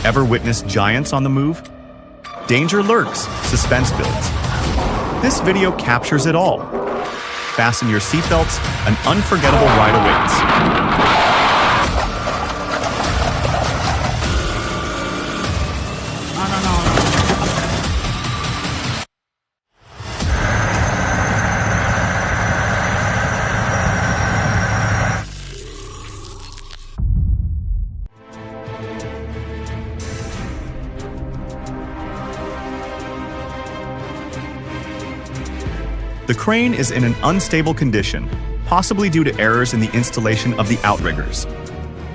Ever witnessed giants on the move? Danger lurks, suspense builds. This video captures it all. Fasten your seatbelts, an unforgettable ride awaits. The crane is in an unstable condition, possibly due to errors in the installation of the outriggers.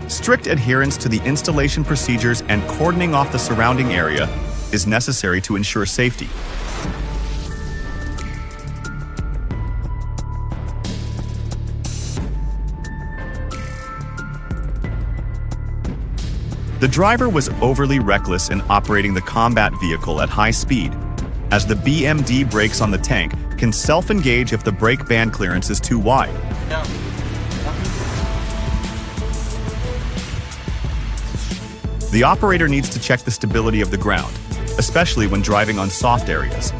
Strict adherence to the installation procedures and cordoning off the surrounding area is necessary to ensure safety. The driver was overly reckless in operating the combat vehicle at high speed, as the BMD brakes on the tank can self-engage if the brake band clearance is too wide. The operator needs to check the stability of the ground, especially when driving on soft areas.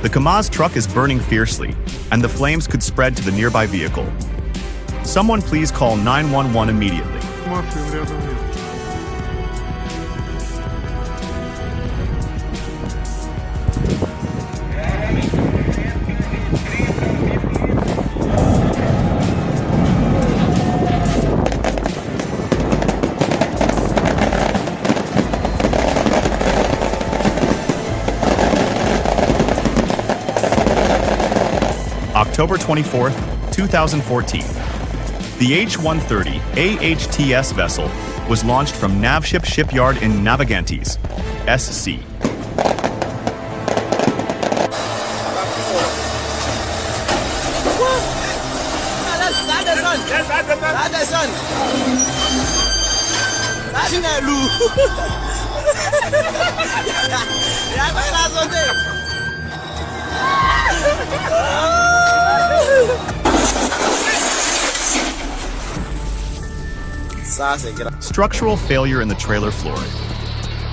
The Kamaz truck is burning fiercely, and the flames could spread to the nearby vehicle. Someone please call 911 immediately. October 24th, 2014. The H-130 AHTS vessel was launched from Navship Shipyard in Navigantes, SC. Structural failure in the trailer floor.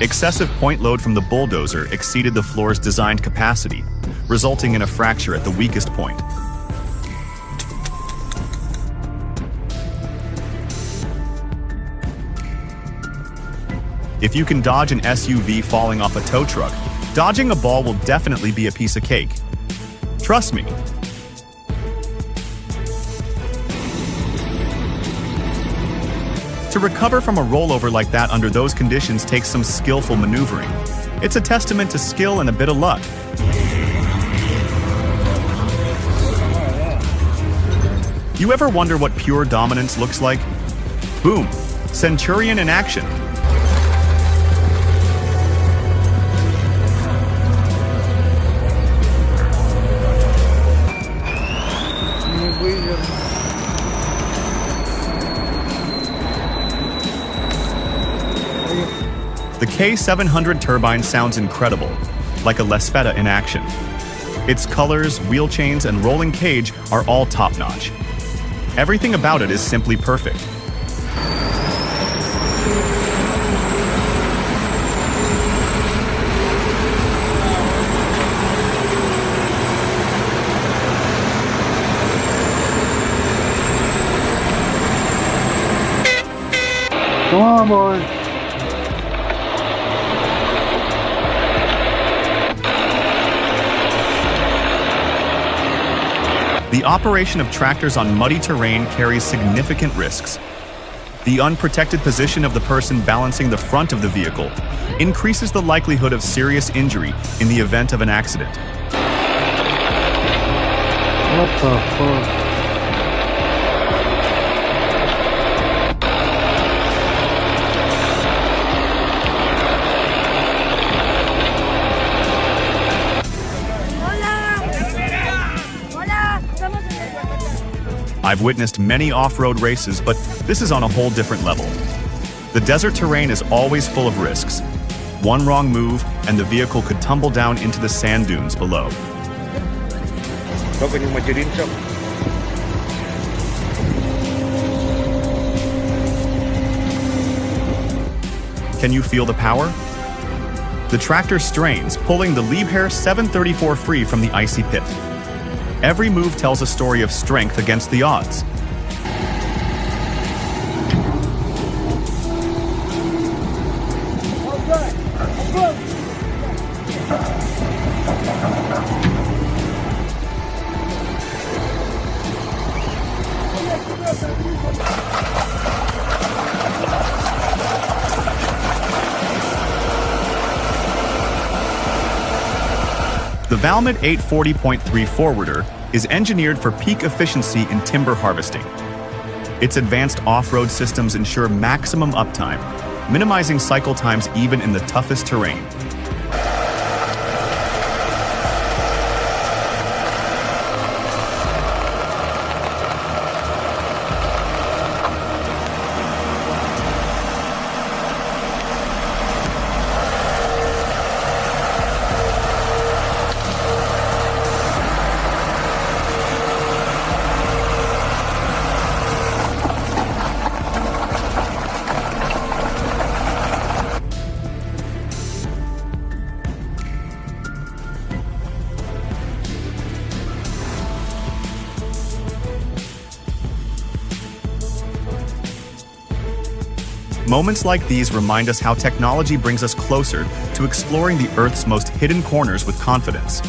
Excessive point load from the bulldozer exceeded the floor's designed capacity, resulting in a fracture at the weakest point. If you can dodge an SUV falling off a tow truck, dodging a ball will definitely be a piece of cake. Trust me. To recover from a rollover like that under those conditions takes some skillful maneuvering. It's a testament to skill and a bit of luck. You ever wonder what pure dominance looks like? Boom! Centurion in action. The K700 turbine sounds incredible, like a Lespetta in action. Its colors, wheel chains, and rolling cage are all top-notch. Everything about it is simply perfect. Come on, boy. The operation of tractors on muddy terrain carries significant risks. The unprotected position of the person balancing the front of the vehicle increases the likelihood of serious injury in the event of an accident. What the fuck? I've witnessed many off-road races, but this is on a whole different level. The desert terrain is always full of risks. One wrong move, and the vehicle could tumble down into the sand dunes below. Can you feel the power? The tractor strains, pulling the Liebherr 734 free from the icy pit. Every move tells a story of strength against the odds. The Valmet 840.3 forwarder is engineered for peak efficiency in timber harvesting. Its advanced off-road systems ensure maximum uptime, minimizing cycle times even in the toughest terrain. Moments like these remind us how technology brings us closer to exploring the Earth's most hidden corners with confidence.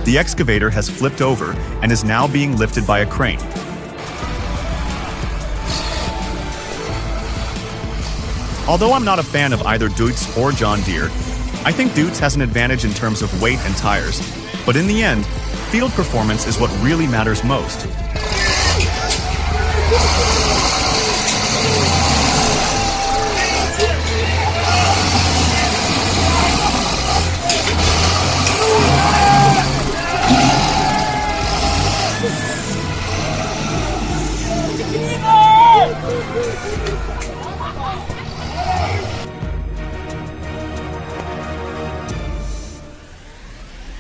The excavator has flipped over and is now being lifted by a crane. Although I'm not a fan of either Deutz or John Deere, I think Deutz has an advantage in terms of weight and tires. But in the end, field performance is what really matters most.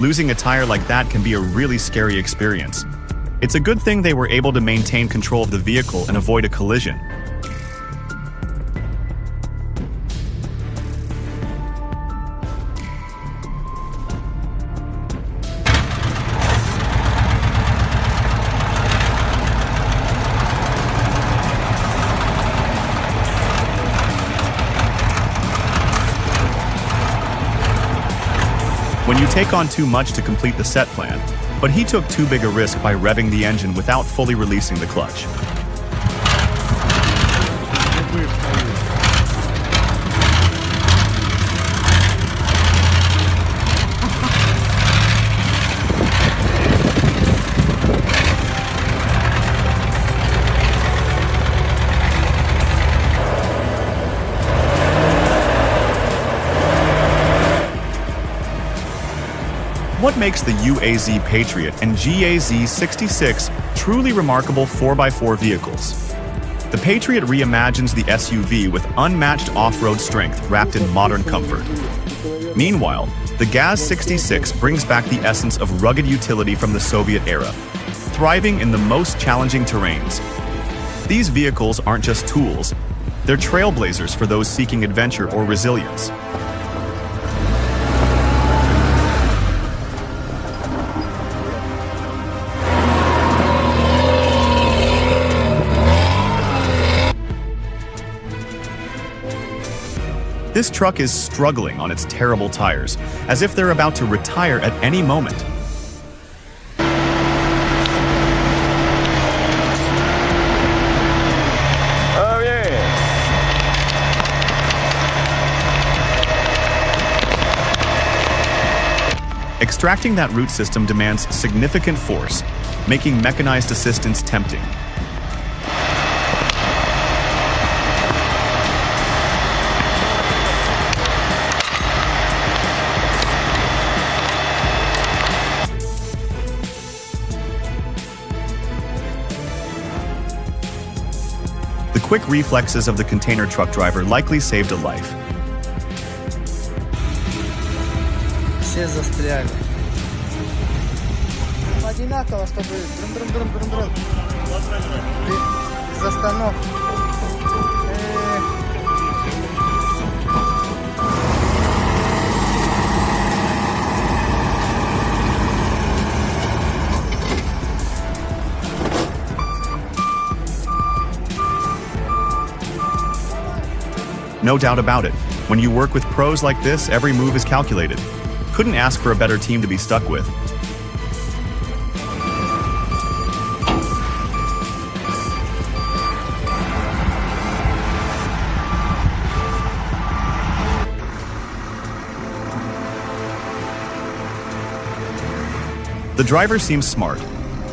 Losing a tire like that can be a really scary experience. It's a good thing they were able to maintain control of the vehicle and avoid a collision. When you take on too much to complete the set plan, but he took too big a risk by revving the engine without fully releasing the clutch. What makes the UAZ Patriot and GAZ 66 truly remarkable 4x4 vehicles? The Patriot reimagines the SUV with unmatched off-road strength wrapped in modern comfort. Meanwhile, the GAZ 66 brings back the essence of rugged utility from the Soviet era, thriving in the most challenging terrains. These vehicles aren't just tools, they're trailblazers for those seeking adventure or resilience. This truck is struggling on its terrible tires, as if they're about to retire at any moment. Oh yeah! Extracting that root system demands significant force, making mechanized assistance tempting. The quick reflexes of the container truck driver likely saved a life. Все застряли. Одинаково, чтобы дрын-дрын-дрын-дрын-дрын. Из остановки. No doubt about it. When you work with pros like this, every move is calculated. Couldn't ask for a better team to be stuck with. The driver seems smart,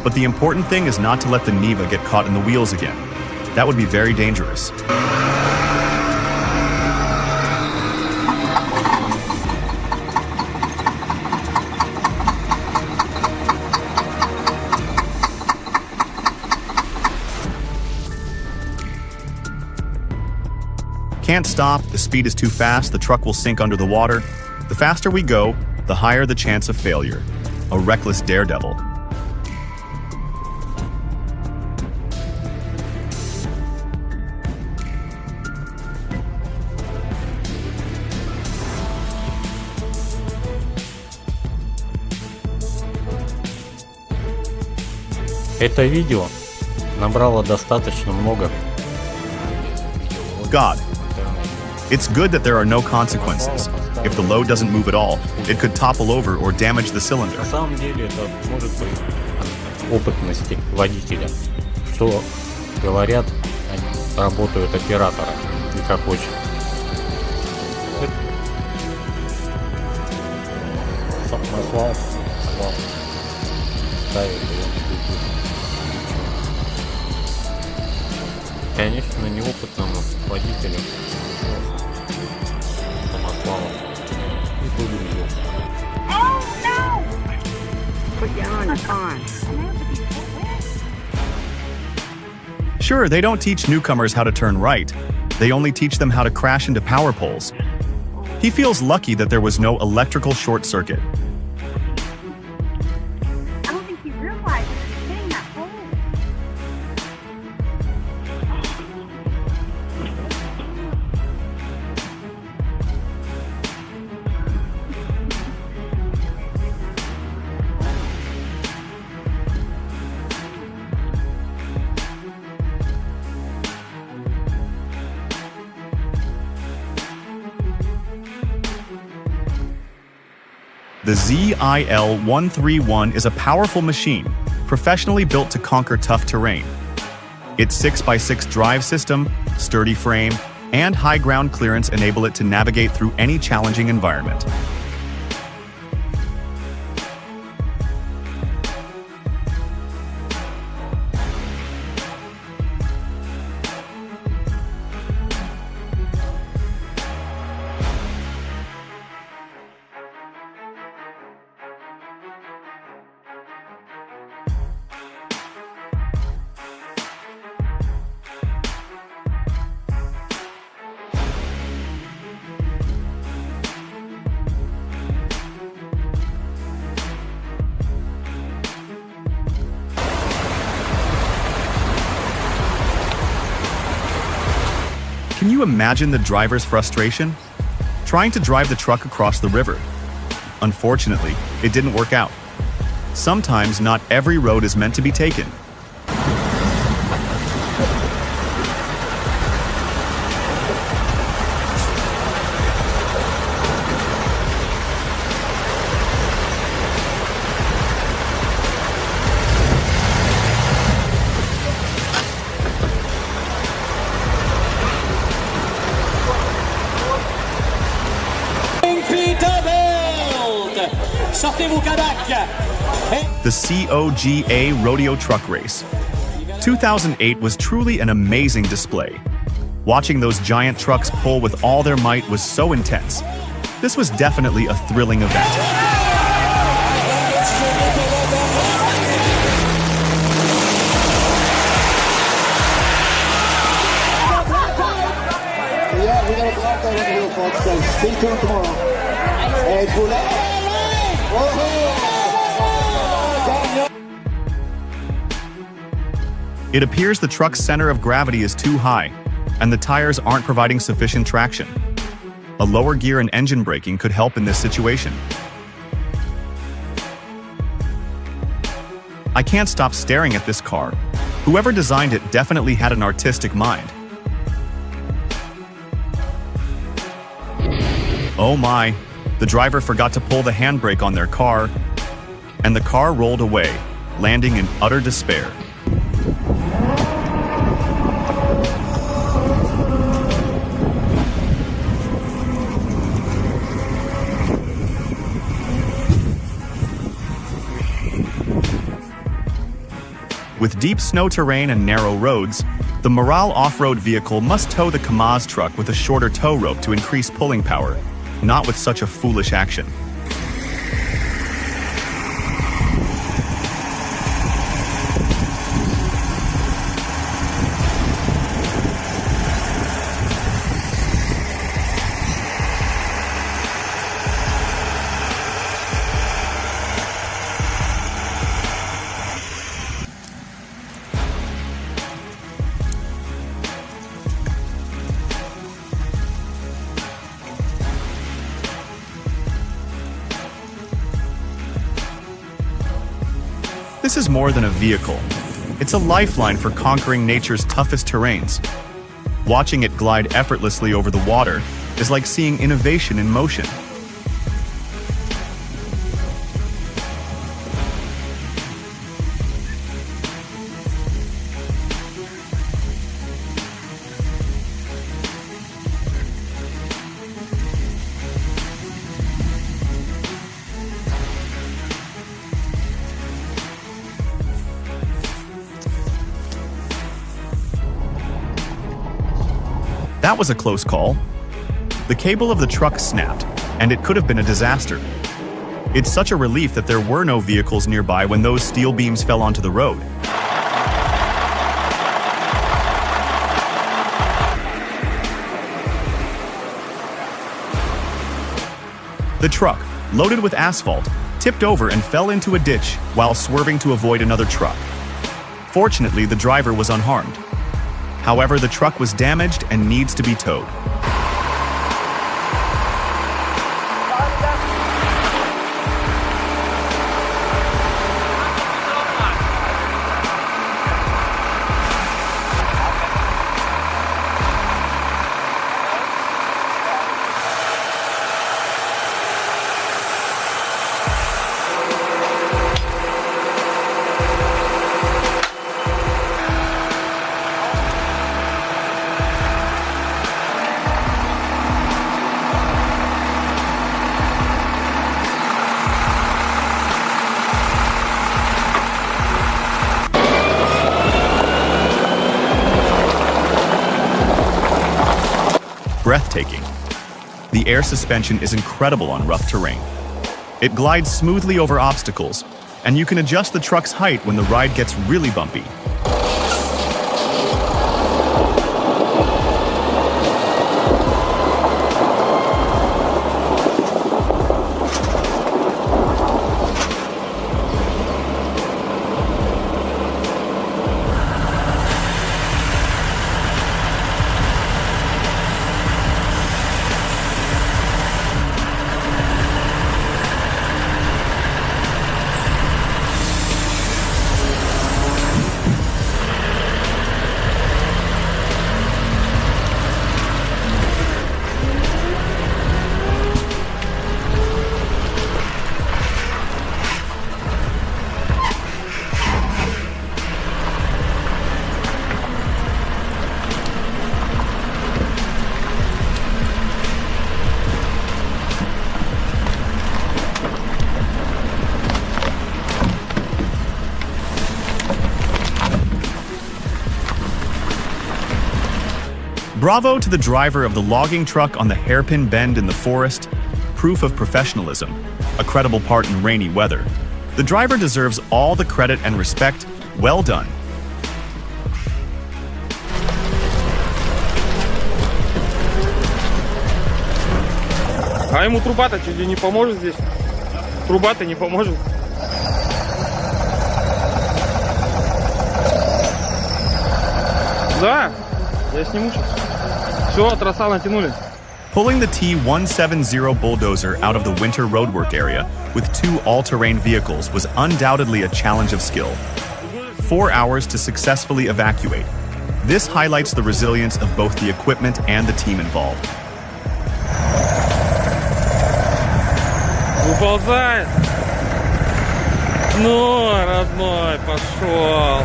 but the important thing is not to let the Niva get caught in the wheels again. That would be very dangerous. Can't stop, the speed is too fast, the truck will sink under the water. The faster we go, the higher the chance of failure. A reckless daredevil. Это видео набрало достаточно много. God. It's good that there are no consequences. If the load doesn't move at all, it could topple over or damage the cylinder. На самом деле это может быть от опытности водителя. Что говорят, работают операторы и как очень. Масло ставит его. Конечно, неопытному водителю самосвалом и повезло. Sure, they don't teach newcomers how to turn right. They only teach them how to crash into power poles. He feels lucky that there was no electrical short circuit. I don't think he realized he was hitting that pole. The ZIL-131 is a powerful machine, professionally built to conquer tough terrain. Its 6x6 drive system, sturdy frame, and high ground clearance enable it to navigate through any challenging environment. Can you imagine the driver's frustration? Trying to drive the truck across the river. Unfortunately, it didn't work out. Sometimes not every road is meant to be taken. sortez vos Cadillacs. The COGA Rodeo Truck Race. 2008 was truly an amazing display. Watching those giant trucks pull with all their might was so intense. This was definitely a thrilling event. Yeah, we got a blackout over here, folks, so stay tuned tomorrow. Hey, pull up. It appears the truck's center of gravity is too high, and the tires aren't providing sufficient traction. A lower gear and engine braking could help in this situation. I can't stop staring at this car. Whoever designed it definitely had an artistic mind. Oh my, the driver forgot to pull the handbrake on their car, and the car rolled away, landing in utter despair. With deep snow terrain and narrow roads, the Morale off-road vehicle must tow the Kamaz truck with a shorter tow rope to increase pulling power, not with such a foolish action. This is more than a vehicle. It's a lifeline for conquering nature's toughest terrains. Watching it glide effortlessly over the water is like seeing innovation in motion. That was a close call. The cable of the truck snapped, and it could have been a disaster. It's such a relief that there were no vehicles nearby when those steel beams fell onto the road. The truck, loaded with asphalt, tipped over and fell into a ditch while swerving to avoid another truck. Fortunately, the driver was unharmed. However, the truck was damaged and needs to be towed. Breathtaking. The air suspension is incredible on rough terrain. It glides smoothly over obstacles, and you can adjust the truck's height when the ride gets really bumpy. Bravo to the driver of the logging truck on the hairpin bend in the forest, proof of professionalism, a credible part in rainy weather. The driver deserves all the credit and respect. Well done. А ему труба-то чуть ли не поможет здесь? Труба-то не поможет. Да, я сниму сейчас. Все, троса натянули. Pulling the T-170 bulldozer out of the winter roadwork area with 2 all-terrain vehicles was undoubtedly a challenge of skill. 4 hours to successfully evacuate. This highlights the resilience of both the equipment and the team involved. Выползает. Ну, родной, пошел.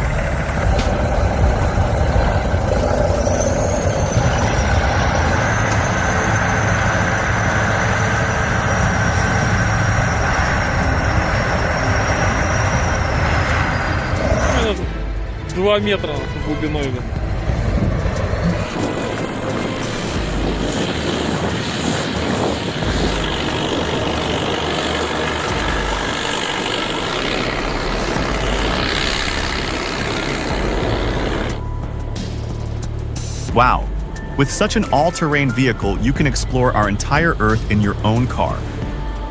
Минус 2 метра глубиной. Wow. With such an all-terrain vehicle, you can explore our entire Earth in your own car.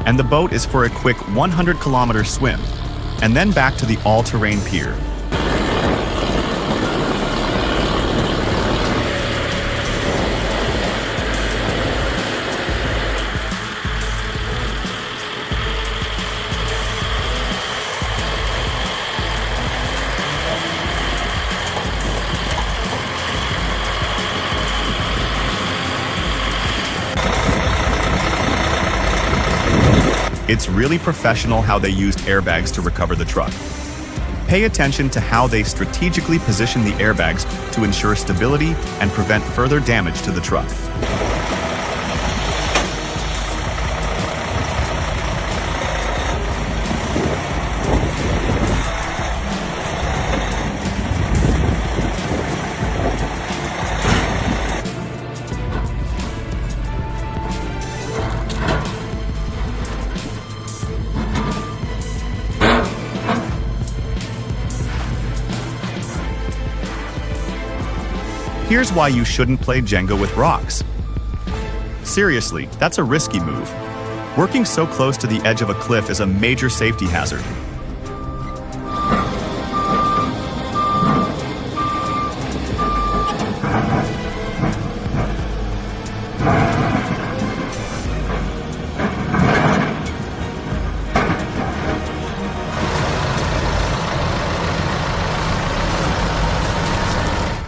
And the boat is for a quick 100-kilometer swim, and then back to the all-terrain pier. It's really professional how they used airbags to recover the truck. Pay attention to how they strategically position the airbags to ensure stability and prevent further damage to the truck. Here's why you shouldn't play Jenga with rocks. Seriously, that's a risky move. Working so close to the edge of a cliff is a major safety hazard.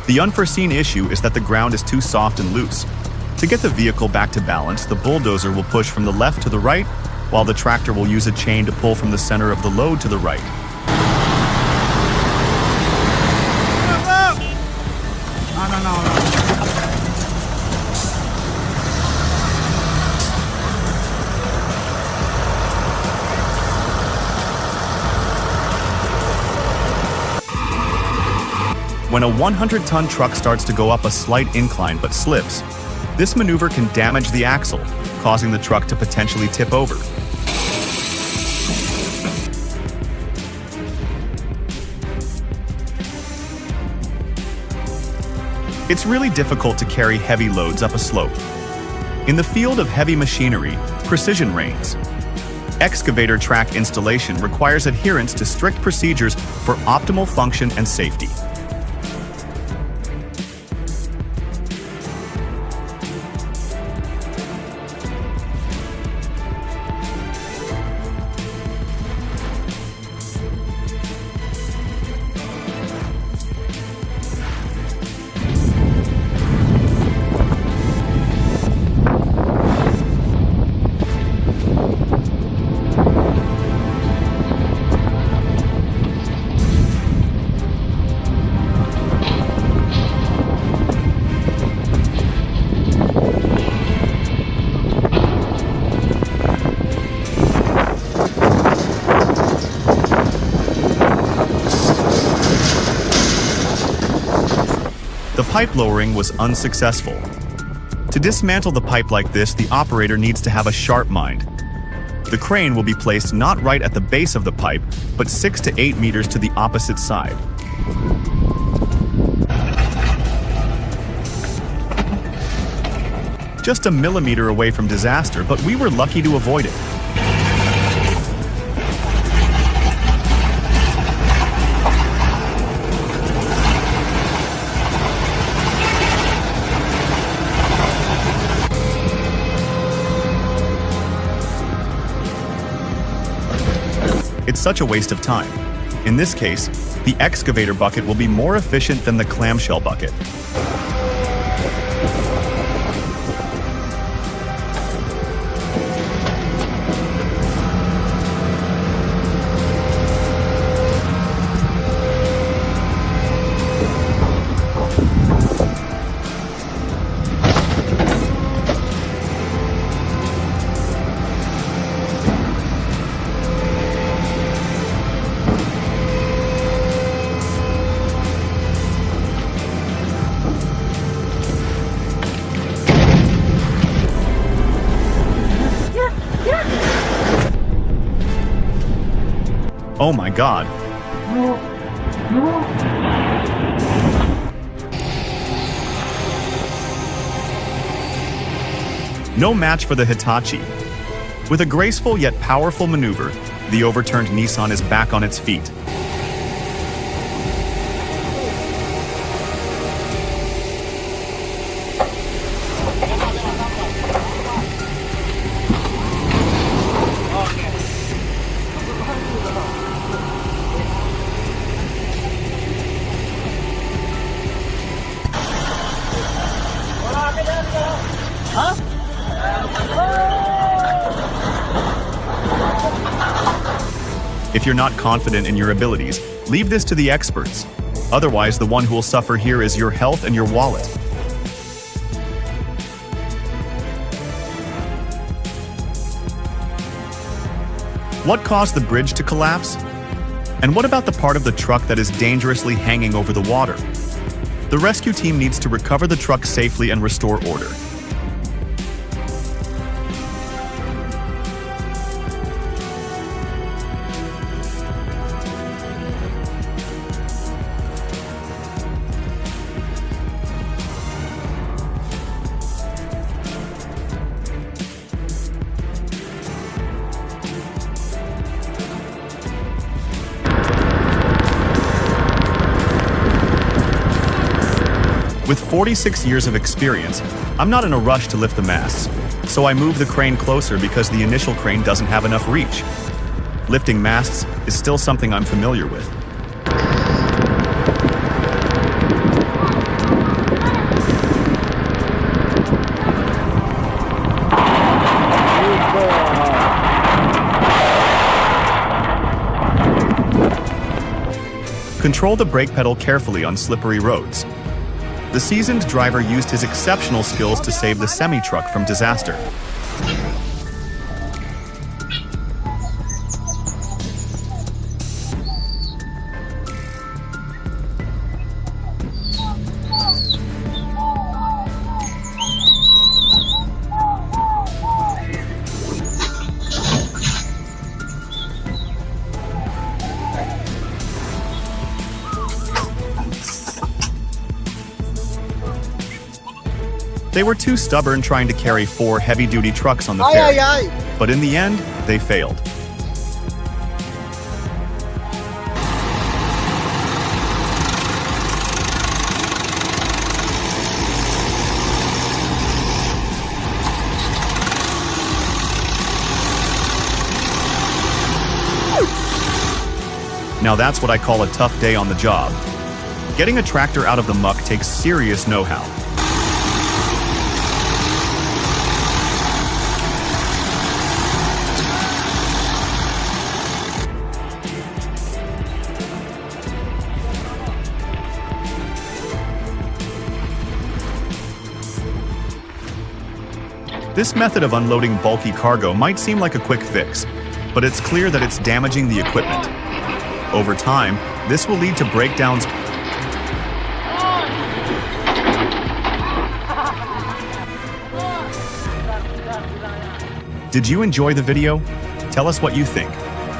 The unforeseen issue is that the ground is too soft and loose. To get the vehicle back to balance, the bulldozer will push from the left to the right, while the tractor will use a chain to pull from the center of the load to the right. When a 100-ton truck starts to go up a slight incline but slips, this maneuver can damage the axle, causing the truck to potentially tip over. It's really difficult to carry heavy loads up a slope. In the field of heavy machinery, precision reigns. Excavator track installation requires adherence to strict procedures for optimal function and safety. pipe lowering was unsuccessful. To dismantle the pipe like this, the operator needs to have a sharp mind. The crane will be placed not right at the base of the pipe, but 6 to 8 meters to the opposite side. Just a millimeter away from disaster, but we were lucky to avoid it. It's such a waste of time. In this case, the excavator bucket will be more efficient than the clamshell bucket. Oh my God. No match for the Hitachi. With a graceful yet powerful maneuver, the overturned Nissan is back on its feet. If you're not confident in your abilities, leave this to the experts. Otherwise, the one who will suffer here is your health and your wallet. What caused the bridge to collapse? And what about the part of the truck that is dangerously hanging over the water? The rescue team needs to recover the truck safely and restore order. With 46 years of experience, I'm not in a rush to lift the masts, so I move the crane closer because the initial crane doesn't have enough reach. Lifting masts is still something I'm familiar with. Control the brake pedal carefully on slippery roads. The seasoned driver used his exceptional skills to save the semi-truck from disaster. They were too stubborn trying to carry 4 heavy-duty trucks on the ferry, but in the end, they failed. Now that's what I call a tough day on the job. Getting a tractor out of the muck takes serious know-how. This method of unloading bulky cargo might seem like a quick fix, but it's clear that it's damaging the equipment. Over time, this will lead to breakdowns Did you enjoy the video? Tell us what you think.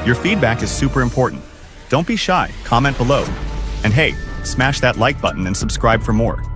Your feedback is super important. Don't be shy, comment below. And hey, smash that like button and subscribe for more.